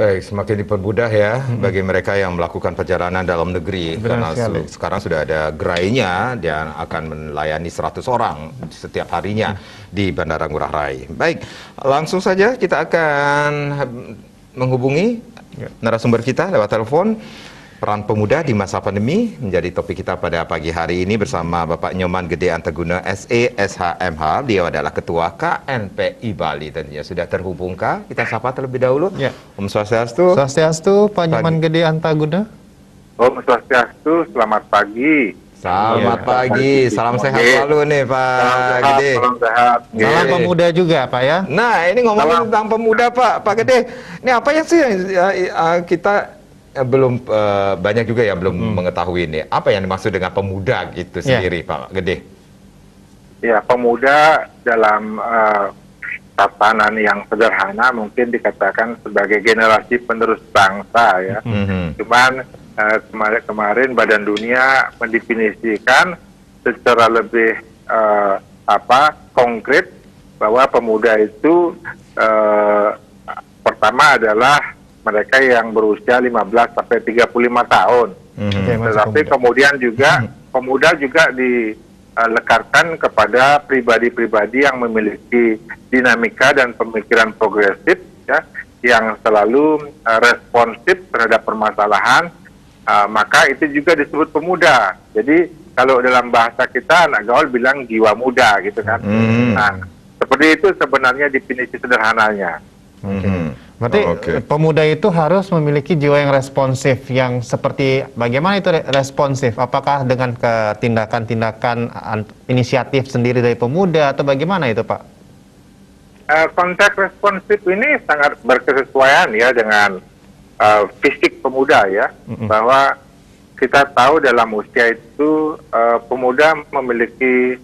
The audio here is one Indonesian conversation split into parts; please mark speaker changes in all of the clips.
Speaker 1: Baik, semakin dipermudah ya bagi mereka yang melakukan perjalanan dalam negeri.
Speaker 2: Benar
Speaker 1: Karena
Speaker 2: sekali.
Speaker 1: sekarang sudah ada gerainya dan akan melayani 100 orang setiap harinya di Bandara Ngurah Rai. Baik, langsung saja kita akan menghubungi narasumber kita lewat telepon. Peran pemuda di masa pandemi menjadi topik kita pada pagi hari ini bersama Bapak Nyoman Gede Anteguna SE SHMH. Dia adalah Ketua KNPI Bali. Tentunya sudah terhubungkah? Kita sapa terlebih dahulu.
Speaker 2: Ya.
Speaker 1: Om Swastiastu.
Speaker 2: Swastiastu, Pak Nyoman Gede Antaguna.
Speaker 3: Om Swastiastu, selamat pagi.
Speaker 1: Selamat pagi, salam sehat selalu nih Pak Gede.
Speaker 3: Salam sehat.
Speaker 2: Salam pemuda juga Pak ya.
Speaker 1: Nah ini ngomongin tentang pemuda Pak Gede. Ini apa ya sih kita belum banyak juga yang belum mengetahui ini. Apa yang dimaksud dengan pemuda gitu sendiri Pak Gede?
Speaker 3: Ya, pemuda dalam tatanan yang sederhana mungkin dikatakan sebagai generasi penerus bangsa ya. Cuman kemarin Badan Dunia mendefinisikan secara lebih konkret bahwa pemuda itu pertama adalah mereka yang berusia 15 sampai 35 tahun. Tetapi kemudian juga pemuda juga dilekarkan kepada pribadi-pribadi yang memiliki dinamika dan pemikiran progresif ya, yang selalu responsif terhadap permasalahan. Maka itu juga disebut pemuda. Jadi kalau dalam bahasa kita anak gaul bilang jiwa muda gitu kan. Nah, seperti itu sebenarnya definisi sederhananya.
Speaker 2: Berarti pemuda itu harus memiliki jiwa yang responsif, yang seperti bagaimana itu responsif? Apakah dengan tindakan-tindakan inisiatif sendiri dari pemuda atau bagaimana itu Pak?
Speaker 3: Konteks responsif ini sangat berkesesuaian ya dengan fisik pemuda ya, bahwa kita tahu dalam usia itu pemuda memiliki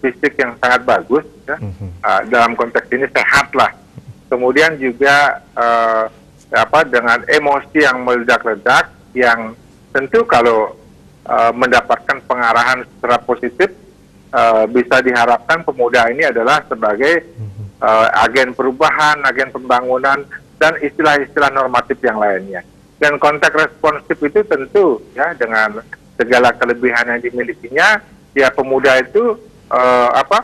Speaker 3: fisik yang sangat bagus ya, dalam konteks ini sehat lah. Kemudian juga dengan emosi yang meledak-ledak, yang tentu kalau mendapatkan pengarahan secara positif bisa diharapkan pemuda ini adalah sebagai agen perubahan, agen pembangunan, dan istilah-istilah normatif yang lainnya. Dan konteks responsif itu tentu ya dengan segala kelebihan yang dimilikinya, ya pemuda itu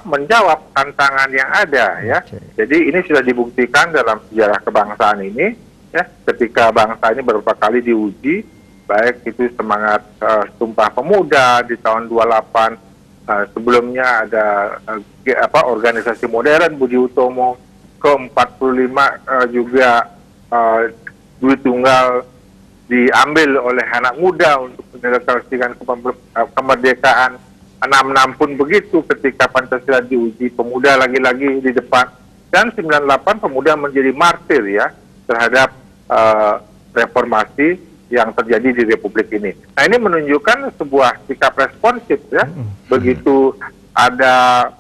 Speaker 3: menjawab tantangan yang ada ya. Jadi ini sudah dibuktikan dalam sejarah kebangsaan ini ya, ketika bangsa ini beberapa kali diuji, baik itu semangat Sumpah Pemuda di tahun 28, sebelumnya ada organisasi modern Budi Utomo, ke-45 juga duit tunggal diambil oleh anak muda untuk mendeklarasikan kemerdekaan. 66 pun begitu ketika Pancasila diuji, pemuda lagi-lagi di depan. Dan 98 pemuda menjadi martir ya terhadap reformasi yang terjadi di Republik ini. Nah ini menunjukkan sebuah sikap responsif ya. Begitu ada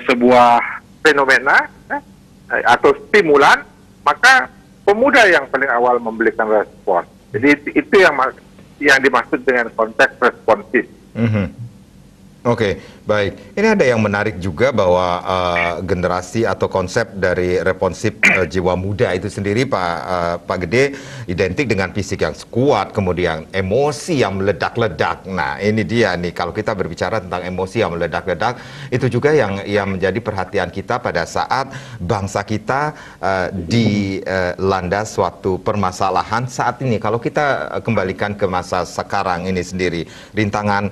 Speaker 3: sebuah fenomena ya, atau stimulan, maka pemuda yang paling awal memberikan respon. Jadi itu yang dimaksud dengan konteks responsif.
Speaker 1: Oke, baik. Ini ada yang menarik juga bahwa generasi atau konsep dari responsif jiwa muda itu sendiri, Pak Gede, identik dengan fisik yang kuat, kemudian emosi yang meledak-ledak. Nah, ini dia nih, kalau kita berbicara tentang emosi yang meledak-ledak, itu juga yang menjadi perhatian kita pada saat bangsa kita dilanda suatu permasalahan saat ini. Kalau kita kembalikan ke masa sekarang ini sendiri, rintangan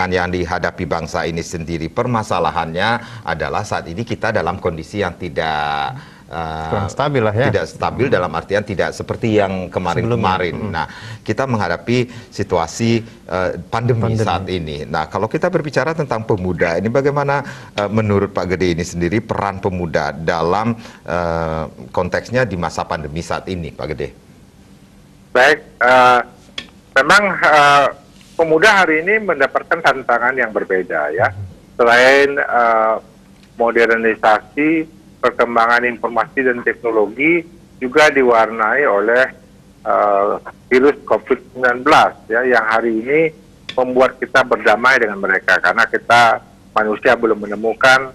Speaker 1: yang dihadapi bangsa ini sendiri, permasalahannya adalah saat ini kita dalam kondisi yang tidak
Speaker 2: stabil lah ya.
Speaker 1: Tidak stabil dalam artian tidak seperti yang kemarin-kemarin. Nah, kita menghadapi situasi pandemi saat ini. Nah, kalau kita berbicara tentang pemuda, ini bagaimana menurut Pak Gede ini sendiri peran pemuda dalam konteksnya di masa pandemi saat ini, Pak Gede?
Speaker 3: Baik, memang pemuda hari ini mendapatkan tantangan yang berbeda ya. Selain modernisasi, perkembangan informasi dan teknologi juga diwarnai oleh virus COVID-19 ya, yang hari ini membuat kita berdamai dengan mereka karena kita manusia belum menemukan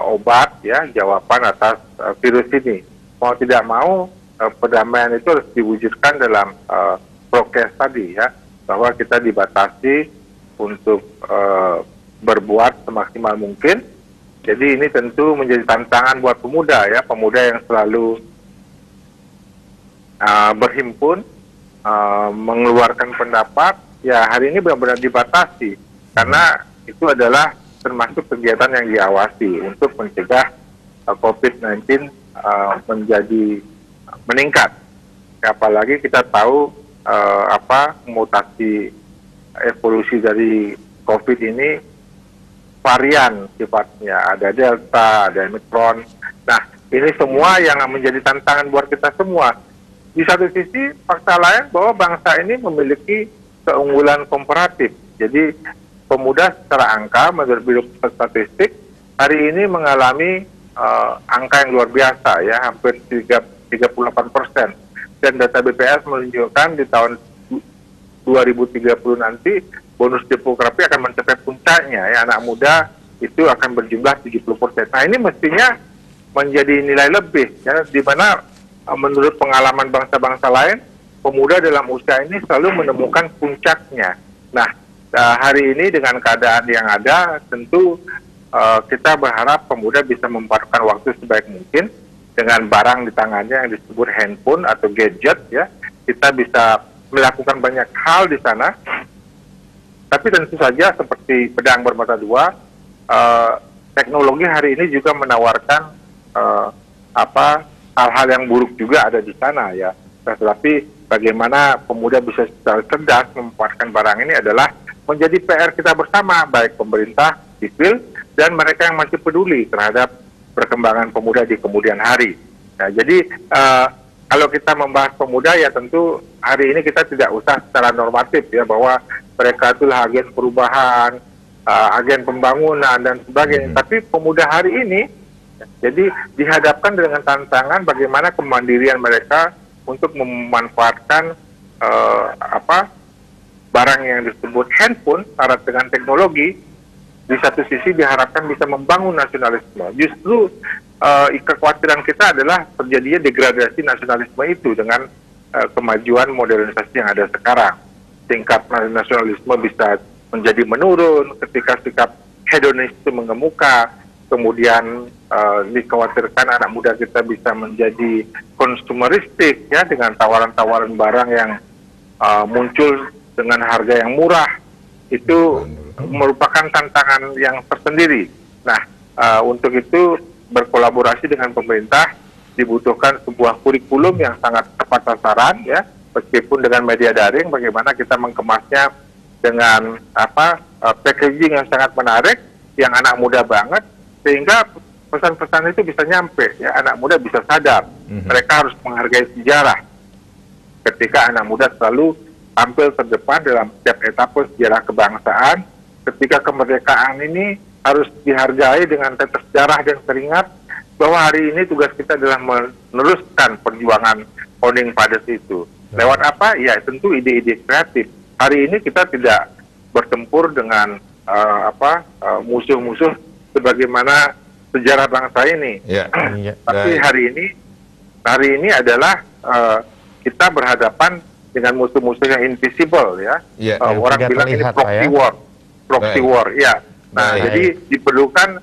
Speaker 3: obat ya, jawaban atas virus ini. Mau tidak mau perdamaian itu harus diwujudkan dalam prokes tadi ya, bahwa kita dibatasi untuk berbuat semaksimal mungkin. Jadi ini tentu menjadi tantangan buat pemuda ya, pemuda yang selalu berhimpun, mengeluarkan pendapat, ya hari ini benar-benar dibatasi karena itu adalah termasuk kegiatan yang diawasi untuk mencegah COVID-19 menjadi meningkat. Apalagi kita tahu mutasi evolusi dari COVID ini varian sifatnya, ada Delta, ada Omicron. Nah, ini semua yang menjadi tantangan buat kita semua. Di satu sisi, fakta lain bahwa bangsa ini memiliki keunggulan komparatif. Jadi, pemuda secara angka, menurut Biro Pusat Statistik, hari ini mengalami angka yang luar biasa, ya, hampir 38%. Dan data BPS menunjukkan di tahun 2030 nanti, bonus demografi akan mencapai puncaknya, ya, anak muda itu akan berjumlah 70%. Nah, ini mestinya menjadi nilai lebih, ya, di mana menurut pengalaman bangsa-bangsa lain, pemuda dalam usia ini selalu menemukan puncaknya. Nah, hari ini dengan keadaan yang ada, tentu kita berharap pemuda bisa memanfaatkan waktu sebaik mungkin dengan barang di tangannya yang disebut handphone atau gadget, ya. Kita bisa melakukan banyak hal di sana. Tapi tentu saja seperti pedang bermata dua, teknologi hari ini juga menawarkan hal-hal yang buruk juga ada di sana, ya. Tetapi bagaimana pemuda bisa secara cerdas memanfaatkan barang ini adalah menjadi PR kita bersama, baik pemerintah, sipil, dan mereka yang masih peduli terhadap perkembangan pemuda di kemudian hari. Nah, jadi kalau kita membahas pemuda, ya tentu hari ini kita tidak usah secara normatif, ya, bahwa mereka itulah agen perubahan, agen pembangunan dan sebagainya. Tapi pemuda hari ini jadi dihadapkan dengan tantangan bagaimana kemandirian mereka untuk memanfaatkan barang yang disebut handphone syarat dengan teknologi. Di satu sisi diharapkan bisa membangun nasionalisme. Justru kekhawatiran kita adalah terjadinya degradasi nasionalisme itu dengan kemajuan modernisasi yang ada sekarang. Tingkat nasionalisme bisa menjadi menurun ketika sikap hedonis itu mengemuka. Kemudian dikhawatirkan anak muda kita bisa menjadi konsumeristik, ya, dengan tawaran-tawaran barang yang muncul dengan harga yang murah. Itu merupakan tantangan yang tersendiri. Nah, untuk itu berkolaborasi dengan pemerintah dibutuhkan sebuah kurikulum yang sangat tepat sasaran, ya, meskipun dengan media daring, bagaimana kita mengemasnya dengan packaging yang sangat menarik, yang anak muda banget, sehingga pesan-pesan itu bisa nyampe, ya, anak muda bisa sadar, mereka harus menghargai sejarah. Ketika anak muda selalu tampil terdepan dalam setiap etapa sejarah kebangsaan, ketika kemerdekaan ini harus dihargai dengan tetes darah dan keringat, bahwa hari ini tugas kita adalah meneruskan perjuangan founding fathers itu. Lewat apa? Ya, tentu ide-ide kreatif. Hari ini kita tidak bertempur dengan musuh-musuh sebagaimana sejarah bangsa ini. Tapi hari ini adalah kita berhadapan dengan musuh-musuh yang invisible, ya. Orang bilang ini proxy war, ya. Nah, jadi diperlukan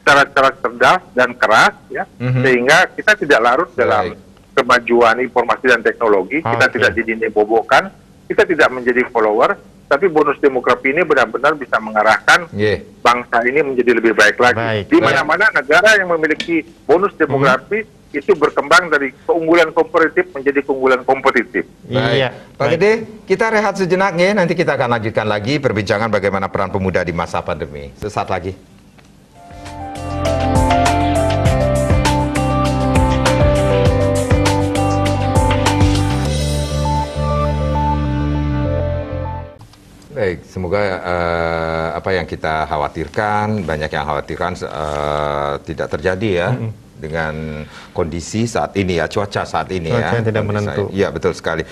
Speaker 3: cara-cara cerdas dan keras, ya, sehingga kita tidak larut dalam kemajuan informasi dan teknologi. Kita tidak didinebobokan, kita tidak menjadi follower. Tapi bonus demografi ini benar-benar bisa mengarahkan bangsa ini menjadi lebih baik lagi. Di mana-mana negara yang memiliki bonus demografi itu berkembang dari keunggulan kompetitif menjadi keunggulan kompetitif.
Speaker 1: Baik. Pak Gede, kita rehat sejenak, ya. Nanti kita akan lanjutkan lagi perbincangan bagaimana peran pemuda di masa pandemi. Sesaat lagi. Baik, semoga apa yang kita khawatirkan, banyak yang khawatirkan tidak terjadi, ya, dengan kondisi saat ini, ya, cuaca saat ini,
Speaker 2: cuaca
Speaker 1: ya.
Speaker 2: yang tidak menentu.
Speaker 1: Ya, betul sekali.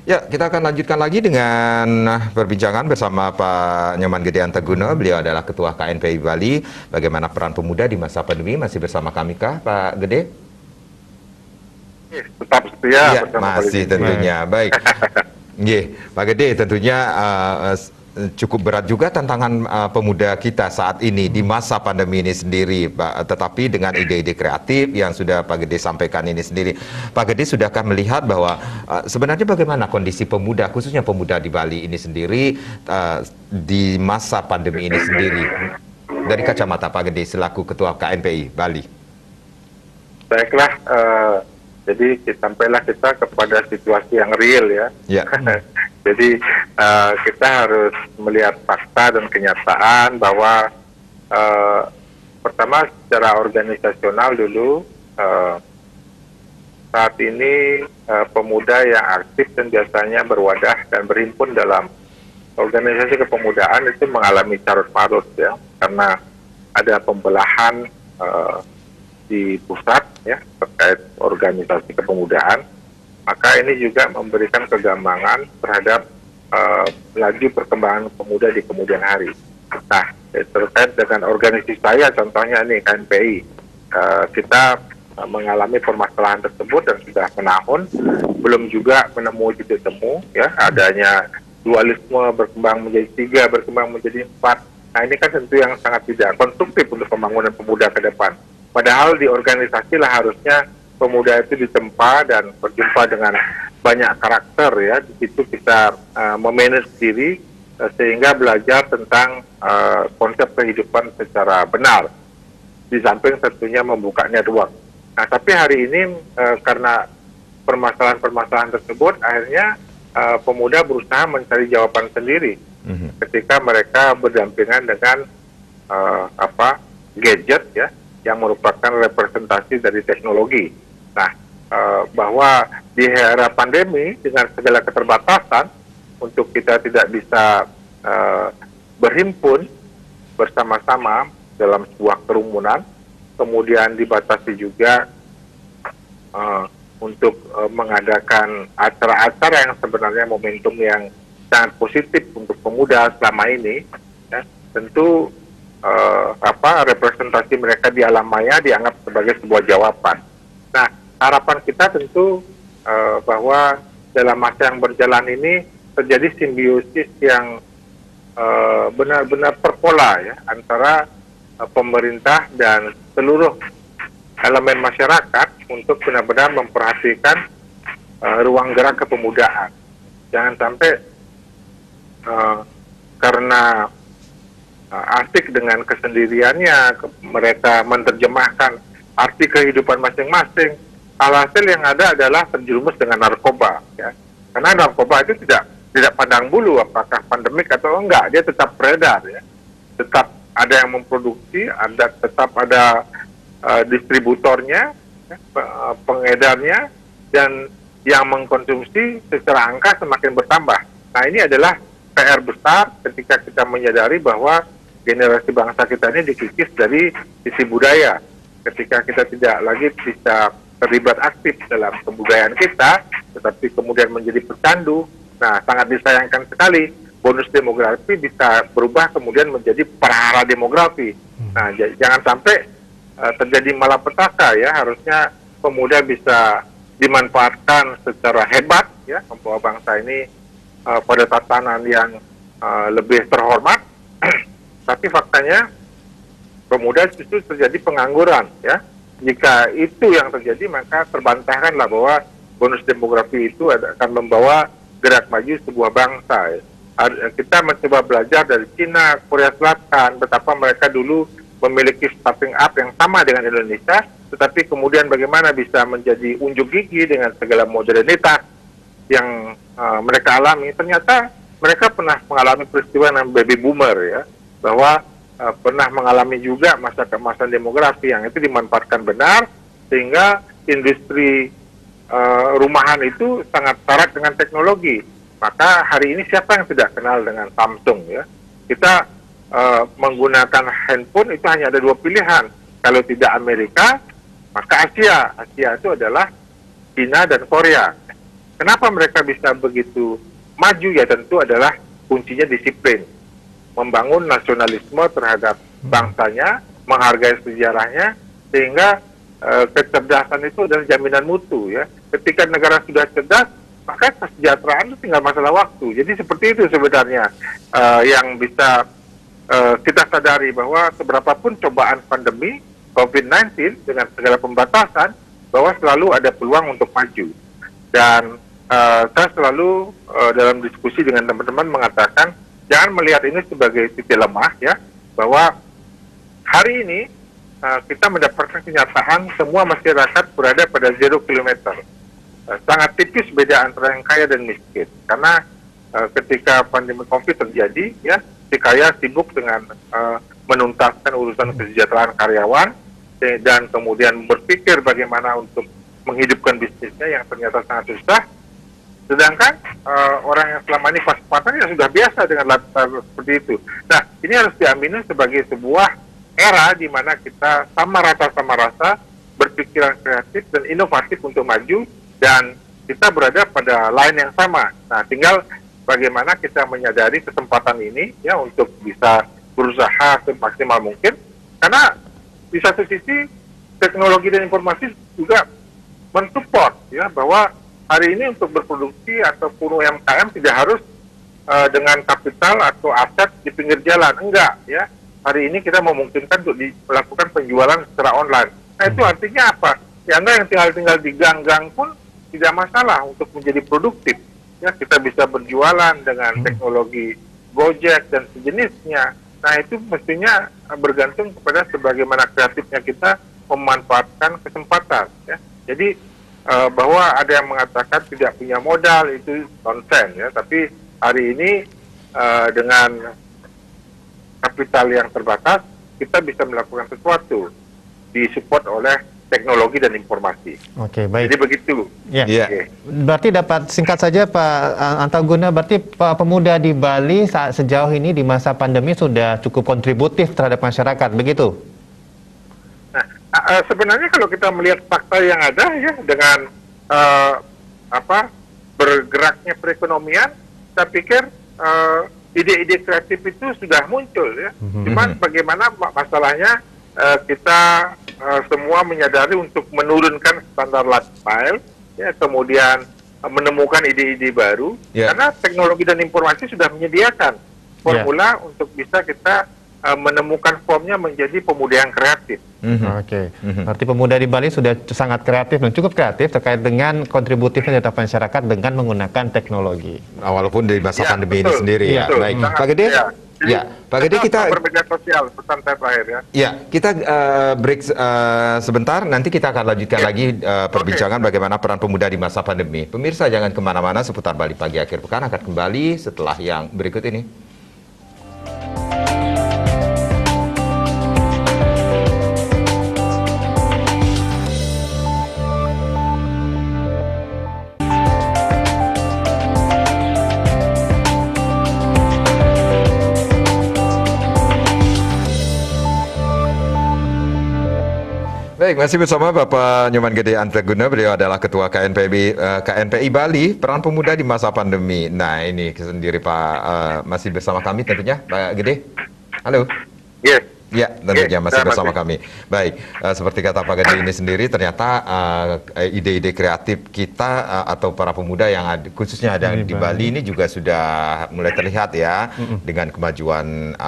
Speaker 1: Ya, kita akan lanjutkan lagi dengan perbincangan bersama Pak Nyoman Gede Antagono. Beliau adalah Ketua KNPI Bali. Bagaimana peran pemuda di masa pandemi? Masih bersama kami kah, Pak Gede?
Speaker 3: Tetap setia
Speaker 1: ya, masih tentunya. Baik. Pak Gede, tentunya cukup berat juga tantangan pemuda kita saat ini di masa pandemi ini sendiri, Pak. Tetapi dengan ide-ide kreatif yang sudah Pak Gede sampaikan ini sendiri, Pak Gede sudahkah melihat bahwa sebenarnya bagaimana kondisi pemuda, khususnya pemuda di Bali ini sendiri di masa pandemi ini sendiri, dari kacamata Pak Gede selaku Ketua KNPI Bali?
Speaker 3: Baiklah, jadi sampailah kita kepada situasi yang real ya. Jadi kita harus melihat fakta dan kenyataan bahwa pertama secara organisasional dulu saat ini pemuda yang aktif dan biasanya berwadah dan berhimpun dalam organisasi kepemudaan itu mengalami carut marut ya, karena ada pembelahan di pusat ya terkait organisasi kepemudaan. Maka ini juga memberikan kegambangan terhadap laju perkembangan pemuda di kemudian hari. Nah, terkait dengan organisasi saya, contohnya nih KNPI, kita mengalami permasalahan tersebut dan sudah menahun, belum juga menemui titik temu, ya adanya dualisme berkembang menjadi 3, berkembang menjadi 4. Nah, ini kan tentu yang sangat tidak konstruktif untuk pembangunan pemuda ke depan. Padahal di organisasi lah harusnya pemuda itu ditempa dan berjumpa dengan banyak karakter ya. Di situ kita memanage diri sehingga belajar tentang konsep kehidupan secara benar. Di samping tentunya membuka network. Nah, tapi hari ini karena permasalahan-permasalahan tersebut, akhirnya pemuda berusaha mencari jawaban sendiri ketika mereka berdampingan dengan gadget ya, yang merupakan representasi dari teknologi. Nah, bahwa di era pandemi dengan segala keterbatasan untuk kita tidak bisa berhimpun bersama-sama dalam sebuah kerumunan, kemudian dibatasi juga untuk mengadakan acara-acara yang sebenarnya momentum yang sangat positif untuk pemuda selama ini, ya, tentu representasi mereka di alam maya dianggap sebagai sebuah jawaban. Nah, harapan kita tentu bahwa dalam masa yang berjalan ini terjadi simbiosis yang benar-benar terpola ya antara pemerintah dan seluruh elemen masyarakat untuk benar-benar memperhatikan ruang gerak kepemudaan. Jangan sampai karena asik dengan kesendiriannya mereka menerjemahkan arti kehidupan masing-masing, alhasil yang ada adalah terjerumus dengan narkoba ya. Karena narkoba itu tidak pandang bulu apakah pandemik atau enggak, dia tetap beredar ya. Tetap ada yang memproduksi, tetap ada distributornya, ya, pengedarnya, dan yang mengkonsumsi secara angka semakin bertambah. Nah, ini adalah PR besar ketika kita menyadari bahwa generasi bangsa kita ini dikikis dari sisi budaya. Ketika kita tidak lagi bisa terlibat aktif dalam kebudayaan kita, tetapi kemudian menjadi pecandu, nah sangat disayangkan sekali bonus demografi bisa berubah kemudian menjadi perhara demografi. Nah, jangan sampai terjadi malapetaka ya, harusnya pemuda bisa dimanfaatkan secara hebat ya, membawa bangsa ini pada tatanan yang lebih terhormat. Tapi faktanya pemuda justru terjadi pengangguran ya. Jika itu yang terjadi, maka terbantahkanlah bahwa bonus demografi itu akan membawa gerak maju sebuah bangsa ya. Kita mencoba belajar dari Cina, Korea Selatan, betapa mereka dulu memiliki starting up yang sama dengan Indonesia, tetapi kemudian bagaimana bisa menjadi unjuk gigi dengan segala modernitas yang mereka alami. Ternyata mereka pernah mengalami peristiwa yang baby boomer ya, bahwa pernah mengalami juga masa keemasan demografi yang itu dimanfaatkan benar, sehingga industri rumahan itu sangat syarat dengan teknologi. Maka hari ini siapa yang tidak kenal dengan Samsung ya? Kita menggunakan handphone itu hanya ada 2 pilihan. Kalau tidak Amerika, maka Asia. Asia itu adalah China dan Korea. kenapa mereka bisa begitu maju? Ya tentu adalah kuncinya disiplin, membangun nasionalisme terhadap bangsanya, menghargai sejarahnya, sehingga kecerdasan itu adalah jaminan mutu ya. Ketika negara sudah cerdas, maka kesejahteraan itu tinggal masalah waktu. Jadi seperti itu sebenarnya yang bisa kita sadari, bahwa seberapapun cobaan pandemi COVID-19 dengan segala pembatasan, bahwa selalu ada peluang untuk maju. Dan saya selalu dalam diskusi dengan teman-teman mengatakan, jangan melihat ini sebagai titik lemah ya, bahwa hari ini kita mendapatkan kenyataan semua masyarakat berada pada 0 kilometer. Sangat tipis beda antara yang kaya dan miskin. Karena ketika pandemi COVID terjadi, ya, si kaya sibuk dengan menuntaskan urusan kesejahteraan karyawan, dan kemudian berpikir bagaimana untuk menghidupkan bisnisnya yang ternyata sangat susah. Sedangkan orang yang selama ini pas-pasan ya sudah biasa dengan latar seperti itu. Nah, ini harus diamini sebagai sebuah era di mana kita sama rasa berpikiran kreatif dan inovatif untuk maju, dan kita berada pada line yang sama. Nah, tinggal bagaimana kita menyadari kesempatan ini ya untuk bisa berusaha semaksimal mungkin. Karena di satu sisi teknologi dan informasi juga mensupport ya, bahwa hari ini untuk berproduksi ataupun UMKM tidak harus dengan kapital atau aset di pinggir jalan, enggak ya. Hari ini kita memungkinkan untuk melakukan penjualan secara online. Nah, itu artinya apa? Ya, Anda yang tinggal di gang-gang pun tidak masalah untuk menjadi produktif. Ya, kita bisa berjualan dengan teknologi Gojek dan sejenisnya. Nah, itu mestinya bergantung kepada sebagaimana kreatifnya kita memanfaatkan kesempatan. Ya. Jadi bahwa ada yang mengatakan tidak punya modal itu nonsen ya. Tapi hari ini dengan kapital yang terbatas, kita bisa melakukan sesuatu, disupport oleh teknologi dan informasi.
Speaker 2: Oke, baik.
Speaker 3: Jadi begitu.
Speaker 2: Ya.
Speaker 3: Oke.
Speaker 2: Berarti dapat singkat saja Pak Antauguna, berarti pemuda di Bali sejauh ini di masa pandemi sudah cukup kontributif terhadap masyarakat, begitu?
Speaker 3: Nah, sebenarnya kalau kita melihat fakta yang ada ya, dengan bergeraknya perekonomian, saya pikir ide-ide kreatif itu sudah muncul ya. Cuman bagaimana masalahnya kita semua menyadari untuk menurunkan standar lifestyle ya, kemudian menemukan ide-ide baru karena teknologi dan informasi sudah menyediakan formula untuk bisa kita menemukan formnya menjadi pemuda yang kreatif.
Speaker 2: Oke. Berarti pemuda di Bali sudah sangat kreatif dan cukup kreatif terkait dengan kontributifnya terhadap masyarakat dengan menggunakan teknologi.
Speaker 1: Nah, walaupun di masa pandemi ini sendiri ya.
Speaker 3: Betul.
Speaker 1: Baik, Pak Gede. Ya, Pak Gede, kita
Speaker 3: bermedia sosial, pesan saya terakhir ya.
Speaker 1: Ya, kita break sebentar. Nanti kita akan lanjutkan lagi perbincangan bagaimana peran pemuda di masa pandemi. Pemirsa jangan kemana-mana, seputar Bali Pagi akhir pekan akan kembali setelah yang berikut ini. Baik, masih bersama Bapak Nyoman Gede Antauguna. Beliau adalah Ketua KNPI Bali, peran pemuda di masa pandemi. Nah, ini sendiri Pak, masih bersama kami tentunya, Pak Gede. Halo.
Speaker 3: Yes.
Speaker 1: Ya, tentunya masih bersama kami. Baik, seperti kata Pak Gede ini sendiri, ternyata ide-ide kreatif kita atau para pemuda yang khususnya ada di Bali ini juga sudah mulai terlihat ya, dengan kemajuan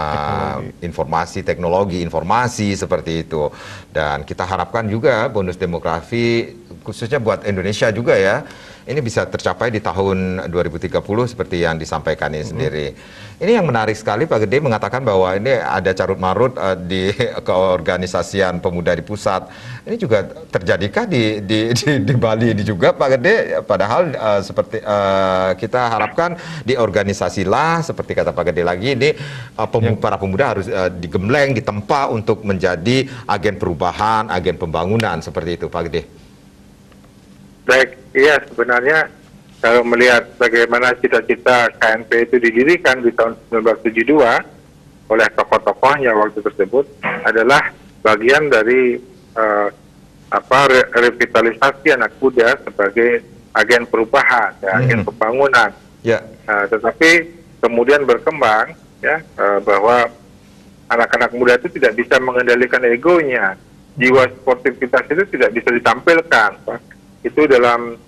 Speaker 1: informasi, teknologi, informasi seperti itu. Dan kita harapkan juga bonus demografi khususnya buat Indonesia juga ya, ini bisa tercapai di tahun 2030 seperti yang disampaikan ini sendiri. Ini yang menarik sekali Pak Gede mengatakan bahwa ini ada carut-marut di keorganisasian pemuda di pusat. Ini juga terjadikah di Bali ini juga Pak Gede? Padahal seperti kita harapkan di organisasi lah, seperti kata Pak Gede lagi, ini para pemuda harus digembleng, ditempa untuk menjadi agen perubahan, agen pembangunan, seperti itu Pak Gede.
Speaker 3: Baik, iya sebenarnya kalau melihat bagaimana cita-cita KNP itu didirikan di tahun 1972 oleh tokoh-tokohnya waktu tersebut adalah bagian dari revitalisasi anak muda sebagai agen perubahan, ya, agen pembangunan.
Speaker 1: Ya.
Speaker 3: Tetapi kemudian berkembang ya bahwa anak-anak muda itu tidak bisa mengendalikan egonya, jiwa sportivitas itu tidak bisa ditampilkan. Itu dalam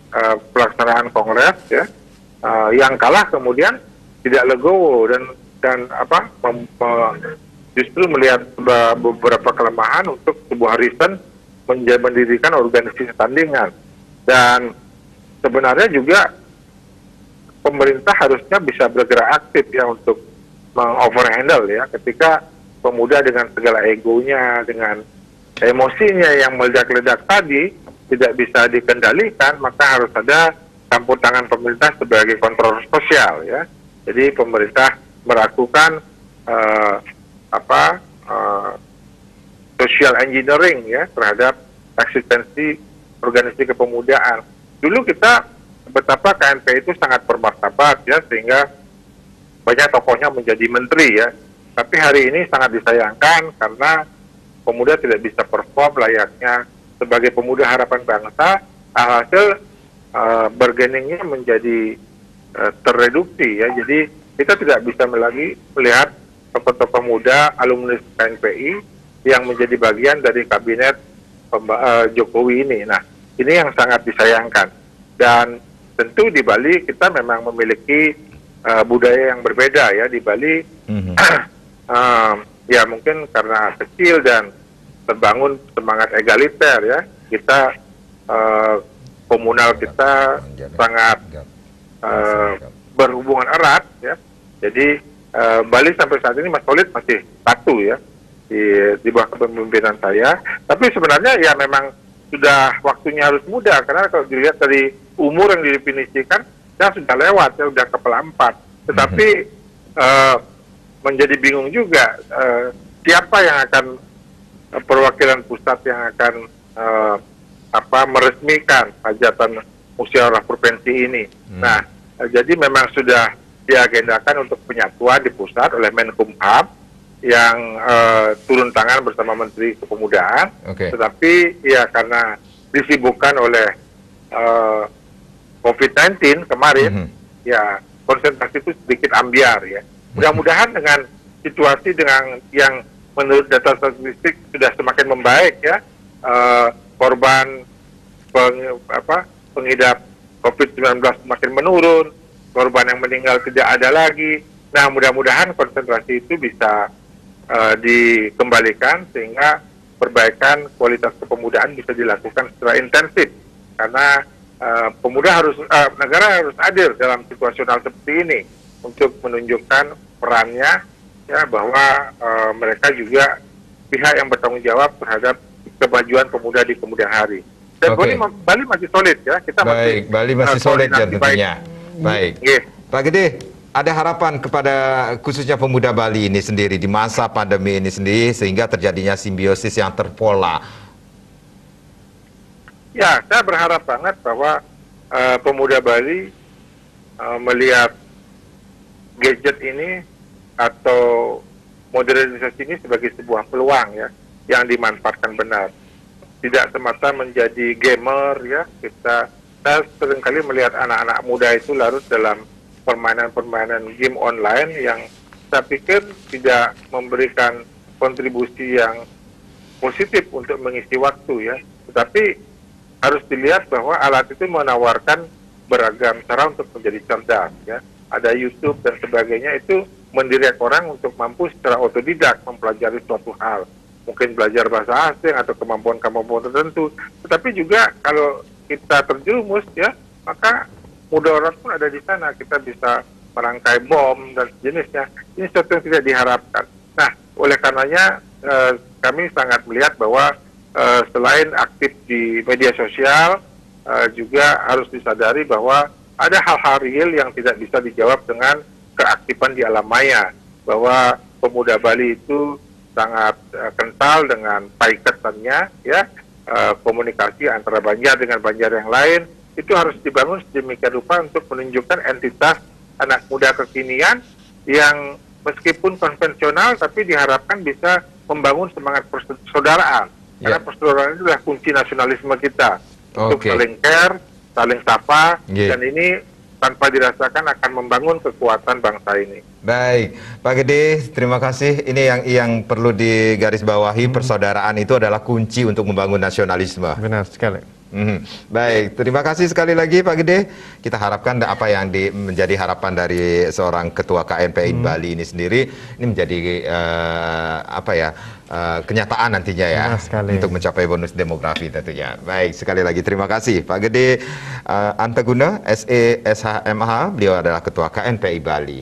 Speaker 3: pelaksanaan kongres ya, yang kalah kemudian tidak legowo dan justru melihat beberapa kelemahan untuk sebuah reason mendirikan organisasi tandingan. Dan sebenarnya juga pemerintah harusnya bisa bergerak aktif ya untuk meng-overhandle ya, ketika pemuda dengan segala egonya, dengan emosinya yang meledak-ledak tadi tidak bisa dikendalikan, maka harus ada campur tangan pemerintah sebagai kontrol sosial ya. Jadi pemerintah melakukan social engineering ya terhadap eksistensi organisasi kepemudaan. Dulu kita betapa KNP itu sangat bermartabat ya, sehingga banyak tokohnya menjadi menteri ya. Tapi hari ini sangat disayangkan karena pemuda tidak bisa perform layaknya sebagai pemuda harapan bangsa. Alhasil bargainingnya menjadi terreduksi ya. Jadi kita tidak bisa lagi melihat tokoh-tokoh muda alumni KNPI yang menjadi bagian dari kabinet Jokowi ini. Nah, ini yang sangat disayangkan. Dan tentu di Bali kita memang memiliki budaya yang berbeda ya. Di Bali ya mungkin karena kecil dan terbangun semangat egaliter ya, kita komunal kita sangat berhubungan erat ya. Jadi Bali sampai saat ini Mas Khalid masih satu ya di bawah kepemimpinan saya. Tapi sebenarnya ya memang sudah waktunya harus muda, karena kalau dilihat dari umur yang didefinisikan ya sudah lewat ya, sudah kepala 4. Tetapi menjadi bingung juga siapa yang akan perwakilan pusat yang akan meresmikan hajatan musyawarah provinsi ini. Nah, jadi memang sudah diagendakan untuk penyatuan di pusat oleh Menkumham yang turun tangan bersama Menteri Kepemudaan. Tetapi ya karena disibukkan oleh COVID-19 kemarin, ya konsentrasi itu sedikit ambiar ya. Mudah-mudahan dengan situasi dengan yang menurut data statistik sudah semakin membaik ya, korban pengidap COVID-19 semakin menurun, korban yang meninggal tidak ada lagi. Nah, mudah-mudahan konsentrasi itu bisa dikembalikan sehingga perbaikan kualitas kepemudaan bisa dilakukan secara intensif. Karena negara harus hadir dalam situasional seperti ini untuk menunjukkan perannya ya, bahwa mereka juga pihak yang bertanggung jawab terhadap kemajuan pemuda di kemudian hari. Dan Bali masih solid ya, kita
Speaker 1: Bali masih solid ya tentunya. Baik. Pak Gede, ada harapan kepada khususnya pemuda Bali ini sendiri di masa pandemi ini sendiri sehingga terjadinya simbiosis yang terpola.
Speaker 3: Ya, saya berharap banget bahwa pemuda Bali melihat gadget ini atau modernisasi ini sebagai sebuah peluang ya yang dimanfaatkan benar. Tidak semata menjadi gamer ya. Saya seringkali melihat anak-anak muda itu larut dalam permainan-permainan game online yang saya pikir tidak memberikan kontribusi yang positif untuk mengisi waktu ya. Tetapi harus dilihat bahwa alat itu menawarkan beragam cara untuk menjadi cerdas ya. Ada YouTube dan sebagainya, itu mendirect orang untuk mampu secara otodidak mempelajari suatu hal. Mungkin belajar bahasa asing atau kemampuan-kemampuan tertentu. Tetapi juga kalau kita terjerumus ya, maka mudarat pun ada di sana. Kita bisa merangkai bom dan sejenisnya. Ini sesuatu yang tidak diharapkan. Nah, oleh karenanya kami sangat melihat bahwa selain aktif di media sosial, juga harus disadari bahwa ada hal-hal real yang tidak bisa dijawab dengan keaktifan di alam maya. Bahwa pemuda Bali itu sangat kental dengan paiketannya, ya, komunikasi antara Banjar dengan Banjar yang lain, itu harus dibangun sedemikian rupa untuk menunjukkan entitas anak muda kekinian yang meskipun konvensional tapi diharapkan bisa membangun semangat persaudaraan. Karena persaudaraan itu adalah kunci nasionalisme kita. Untuk saling care, saling sapa,
Speaker 1: Yeah.
Speaker 3: dan ini tanpa dirasakan akan membangun kekuatan bangsa ini.
Speaker 1: Baik, Pak Gede, terima kasih. Ini yang perlu digarisbawahi, persaudaraan itu adalah kunci untuk membangun nasionalisme.
Speaker 2: Benar sekali.
Speaker 1: Baik, terima kasih sekali lagi Pak Gede. Kita harapkan apa yang menjadi harapan dari seorang ketua KNPI Bali ini sendiri, ini menjadi kenyataan nantinya ya, untuk mencapai bonus demografi tentunya. Baik, sekali lagi terima kasih Pak Gede Anteguna, SE SHMH, beliau adalah ketua KNPI Bali.